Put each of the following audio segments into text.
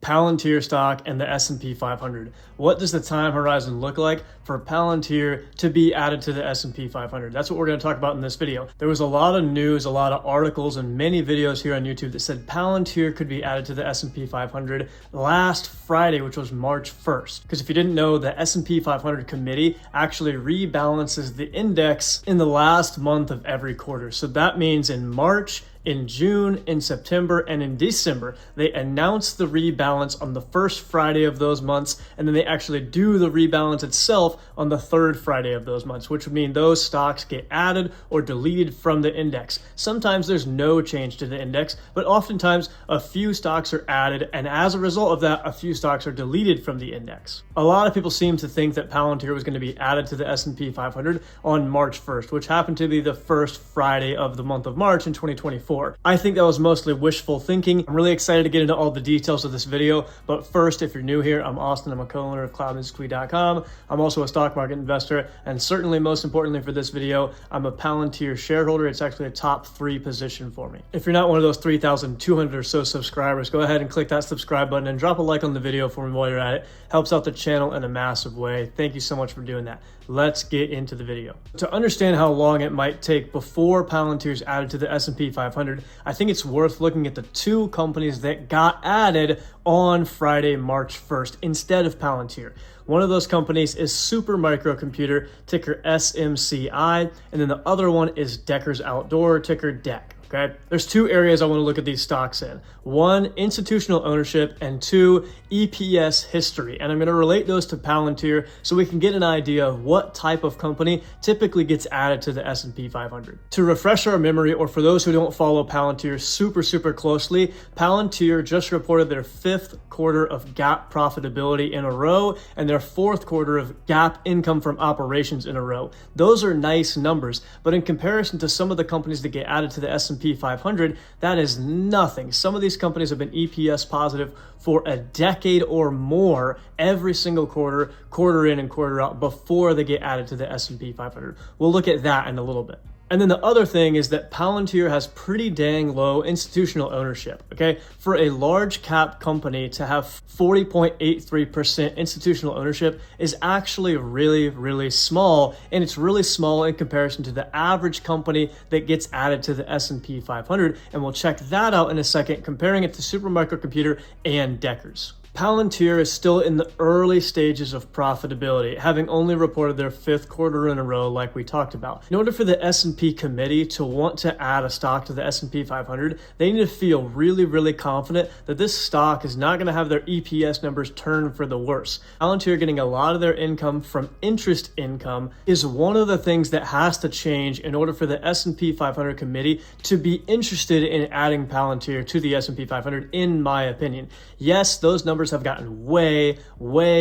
Palantir stock and the S&P 500. What does the time horizon look like for Palantir to be added to the S&P 500? That's what we're going to talk about in this video. There was a lot of news, a lot of articles, and many videos here on YouTube that said Palantir could be added to the S&P 500 last Friday, which was March 1st. Because if you didn't know, the S&P 500 committee actually rebalances the index in the last month of every quarter. So that means in March, in June, in September, and in December, they announce the rebalance on the first Friday of those months, and then they actually do the rebalance itself on the third Friday of those months, which would mean those stocks get added or deleted from the index. Sometimes there's no change to the index, but oftentimes a few stocks are added, and as a result of that, a few stocks are deleted from the index. A lot of people seem to think that Palantir was going to be added to the S&P 500 on March 1st, which happened to be the first Friday of the month of March in 2024. I think that was mostly wishful thinking. I'm really excited to get into all the details of this video, but first, if you're new here, I'm Austin. I'm a co-owner of cloudinstitute.com. I'm also a stock market investor, and certainly most importantly for this video, I'm a Palantir shareholder. It's actually a top 3 position for me. If you're not one of those 3,200 or so subscribers, go ahead and click that subscribe button and drop a like on the video for me while you're at it. Helps out the channel in a massive way. Thank you so much for doing that. Let's get into the video. To understand how long it might take before Palantir is added to the S&P 500, I think it's worth looking at the 2 companies that got added on Friday, March 1st, instead of Palantir. One of those companies is SuperMicro, ticker SMCI, and then the other one is Decker's Outdoor, ticker DEC. Okay, there's 2 areas I want to look at these stocks in. 1, institutional ownership, and 2, EPS history. And I'm going to relate those to Palantir so we can get an idea of what type of company typically gets added to the S&P 500. To refresh our memory, or for those who don't follow Palantir super closely, Palantir just reported their 5th quarter of GAAP profitability in a row and their 4th quarter of GAAP income from operations in a row. Those are nice numbers, but in comparison to some of the companies that get added to the S&P 500, that is nothing. Some of these companies have been EPS positive for a decade or more every single quarter, quarter in and quarter out, before they get added to the S&P 500. We'll look at that in a little bit. And then the other thing is that Palantir has pretty dang low institutional ownership, okay? For a large cap company to have 40.83% institutional ownership is actually really small, and it's really small in comparison to the average company that gets added to the S&P 500, and we'll check that out in a second, comparing it to SuperMicro and Decker's. Palantir is still in the early stages of profitability, having only reported their 5th quarter in a row like we talked about. In order for the S&P committee to want to add a stock to the S&P 500, they need to feel really confident that this stock is not going to have their EPS numbers turn for the worse. Palantir getting a lot of their income from interest income is one of the things that has to change in order for the S&P 500 committee to be interested in adding Palantir to the S&P 500, in my opinion. Yes, those numbers have gotten way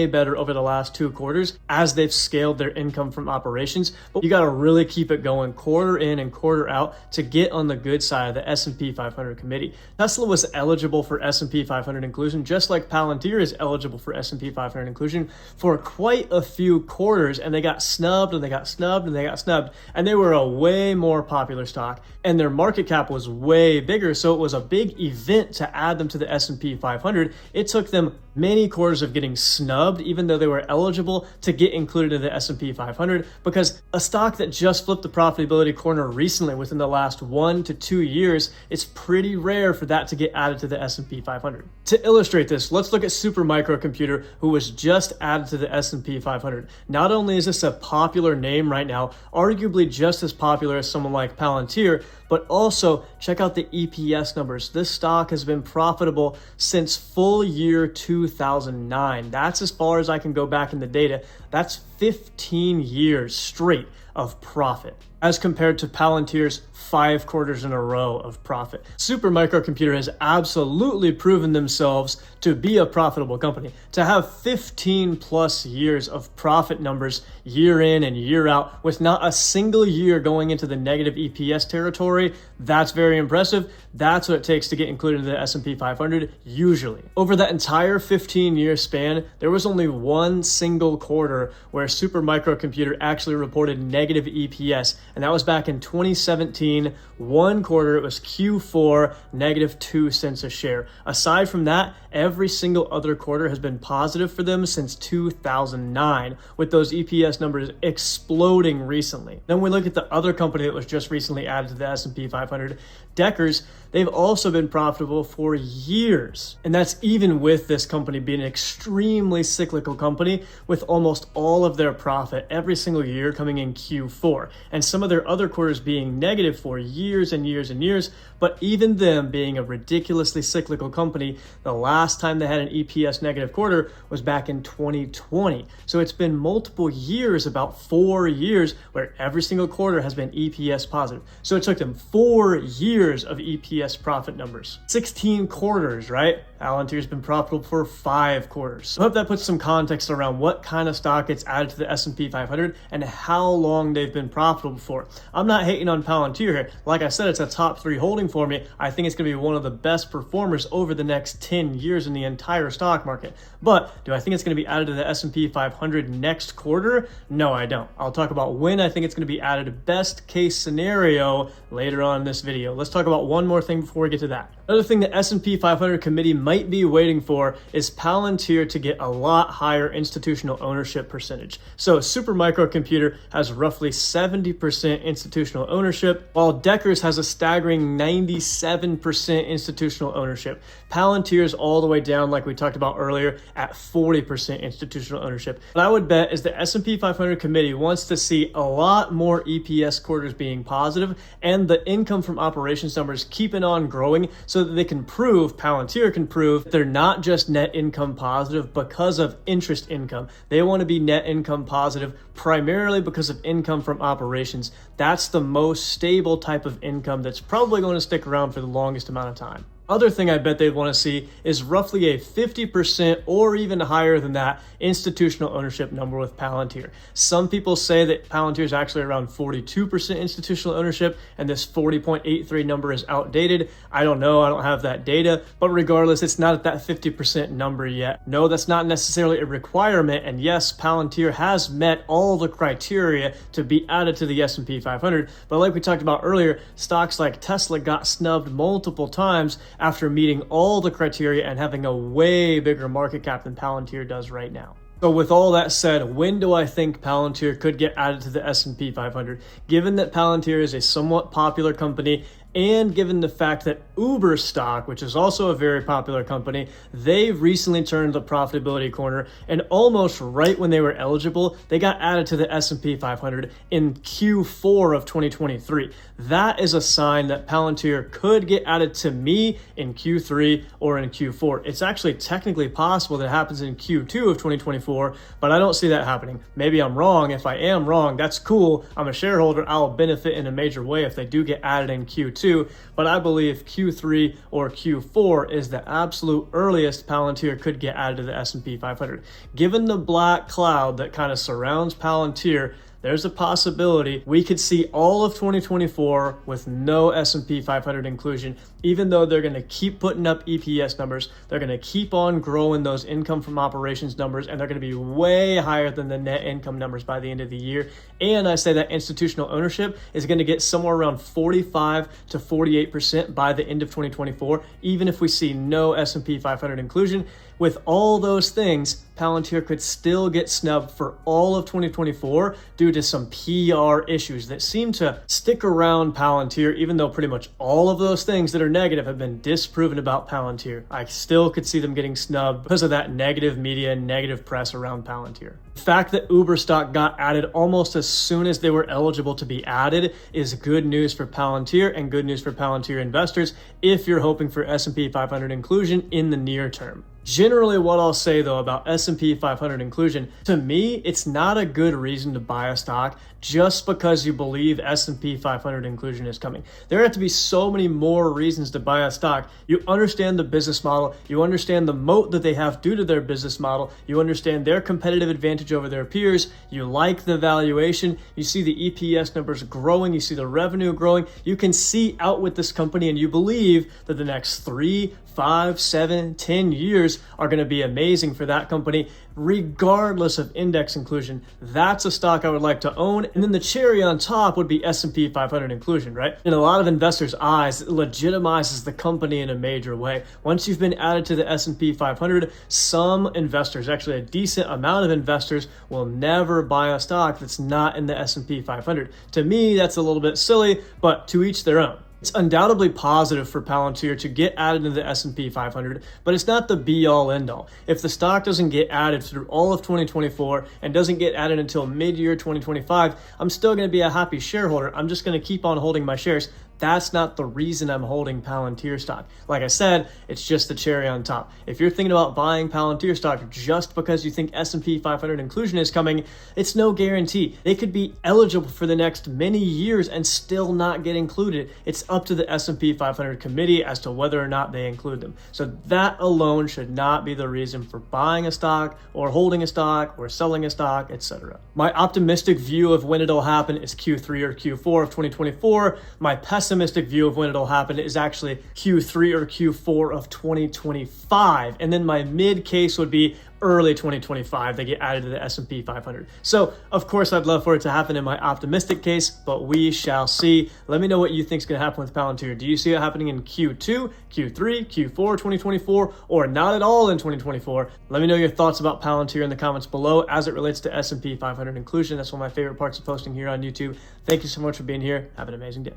better over the last 2 quarters as they've scaled their income from operations, but you got to really keep it going quarter in and quarter out to get on the good side of the S&P 500 committee. Tesla was eligible for S&P 500 inclusion, just like Palantir is eligible for S&P 500 inclusion for quite a few quarters, and they got snubbed and they got snubbed and they got snubbed, and they were a way more popular stock, and their market cap was way bigger, so it was a big event to add them to the S&P 500. It took them many quarters of getting snubbed, even though they were eligible to get included in the S&P 500, because a stock that just flipped the profitability corner recently within the last 1 to 2 years, it's pretty rare for that to get added to the S&P 500. To illustrate this, let's look at SuperMicro, who was just added to the S&P 500. Not only is this a popular name right now, arguably just as popular as someone like Palantir, but also check out the EPS numbers. This stock has been profitable since full year 2009. That's as far as I can go back in the data. That's 15 years straight of profit, as compared to Palantir's 5 quarters in a row of profit. SuperMicro has absolutely proven themselves to be a profitable company. To have 15 plus years of profit numbers year in and year out with not a single year going into the negative EPS territory, that's very impressive. That's what it takes to get included in the S&P 500 usually. Over that entire 15-year span, there was only 1 single quarter where SuperMicro actually reported negative EPS, and that was back in 2017. 1 quarter, it was Q4, negative 2 cents a share. Aside from that, every single other quarter has been positive for them since 2009, with those EPS numbers exploding recently. Then we look at the other company that was just recently added to the S&P 500, Deckers. They've also been profitable for years. And that's even with this company being an extremely cyclical company, with almost all of their profit every single year coming in Q4. And some of their other quarters being negative for years and years and years. But even them being a ridiculously cyclical company, the last time they had an EPS negative quarter was back in 2020. So it's been multiple years, about 4 years, where every single quarter has been EPS positive. So it took them 4 years of EPS profit numbers. 16 quarters, right? Palantir's been profitable for 5 quarters. So I hope that puts some context around what kind of stock gets added to the S&P 500 and how long they've been profitable for. I'm not hating on Palantir here. Like I said, it's a top 3 holding for me. I think it's going to be one of the best performers over the next 10 years in the entire stock market. But do I think it's going to be added to the S&P 500 next quarter? No, I don't. I'll talk about when I think it's going to be added, best case scenario, later on in this video. Let's talk about one more thing before we get to that. Another thing the S&P 500 committee might be waiting for is Palantir to get a lot higher institutional ownership percentage. So SuperMicro Computer has roughly 70% institutional ownership, while Deckers has a staggering 97% institutional ownership. Palantir is all the way down, like we talked about earlier, at 40% institutional ownership. What I would bet is the S&P 500 committee wants to see a lot more EPS quarters being positive and the income from operations numbers keeping on growing, so that they can prove, Palantir can prove, they're not just net income positive because of interest income. They want to be net income positive primarily because of income from operations. That's the most stable type of income that's probably going to stick around for the longest amount of time. Other thing I bet they'd want to see is roughly a 50% or even higher than that institutional ownership number with Palantir. Some people say that Palantir is actually around 42% institutional ownership and this 40.83 number is outdated. I don't know, I don't have that data, but regardless, it's not at that 50% number yet. No, that's not necessarily a requirement, and yes, Palantir has met all the criteria to be added to the S&P 500, but like we talked about earlier, stocks like Tesla got snubbed multiple times after meeting all the criteria and having a way bigger market cap than Palantir does right now. So with all that said, when do I think Palantir could get added to the S&P 500? Given that Palantir is a somewhat popular company, and given the fact that Uber stock, which is also a very popular company, they recently turned the profitability corner, and almost right when they were eligible, they got added to the S&P 500 in Q4 of 2023. That is a sign that Palantir could get added to me in Q3 or in Q4. It's actually technically possible that it happens in Q2 of 2024, but I don't see that happening. Maybe I'm wrong. If I am wrong, that's cool. I'm a shareholder. I'll benefit in a major way if they do get added in Q2. But I believe Q3 or Q4 is the absolute earliest Palantir could get added to the S&P 500. Given the black cloud that kind of surrounds Palantir, there's a possibility we could see all of 2024 with no S&P 500 inclusion, even though they're going to keep putting up EPS numbers. They're going to keep on growing those income from operations numbers, and they're going to be way higher than the net income numbers by the end of the year. And I say that institutional ownership is going to get somewhere around 45 to 48% by the end of 2024, even if we see no S&P 500 inclusion. With all those things, Palantir could still get snubbed for all of 2024 due to some PR issues that seem to stick around Palantir, even though pretty much all of those things that are negative have been disproven about Palantir. I still could see them getting snubbed because of that negative media and negative press around Palantir. The fact that Uber stock got added almost as soon as they were eligible to be added is good news for Palantir and good news for Palantir investors if you're hoping for S&P 500 inclusion in the near term. Generally, what I'll say though about S&P 500 inclusion, to me, it's not a good reason to buy a stock just because you believe S&P 500 inclusion is coming. There have to be so many more reasons to buy a stock. You understand the business model, you understand the moat that they have due to their business model, you understand their competitive advantage over their peers, you like the valuation, you see the EPS numbers growing, you see the revenue growing, you can see out with this company and you believe that the next 3, 5, 7, 10 years years are going to be amazing for that company, regardless of index inclusion. That's a stock I would like to own. And then the cherry on top would be S&P 500 inclusion, right? In a lot of investors' eyes, it legitimizes the company in a major way. Once you've been added to the S&P 500, some investors, actually a decent amount of investors, will never buy a stock that's not in the S&P 500. To me, that's a little bit silly, but to each their own. It's undoubtedly positive for Palantir to get added to the S&P 500, but it's not the be-all end-all. If the stock doesn't get added through all of 2024 and doesn't get added until mid-year 2025, I'm still going to be a happy shareholder. I'm just going to keep on holding my shares. That's not the reason I'm holding Palantir stock. Like I said, it's just the cherry on top. If you're thinking about buying Palantir stock just because you think S&P 500 inclusion is coming, it's no guarantee. They could be eligible for the next many years and still not get included. It's up to the S&P 500 committee as to whether or not they include them. So that alone should not be the reason for buying a stock or holding a stock or selling a stock, etc. My optimistic view of when it'll happen is Q3 or Q4 of 2024. My pessimistic view of when it'll happen is actually Q3 or Q4 of 2025. And then my mid case would be early 2025. They get added to the S&P 500. So of course I'd love for it to happen in my optimistic case, but we shall see. Let me know what you think is going to happen with Palantir. Do you see it happening in Q2, Q3, Q4 2024, or not at all in 2024? Let me know your thoughts about Palantir in the comments below as it relates to S&P 500 inclusion. That's one of my favorite parts of posting here on YouTube. Thank you so much for being here. Have an amazing day.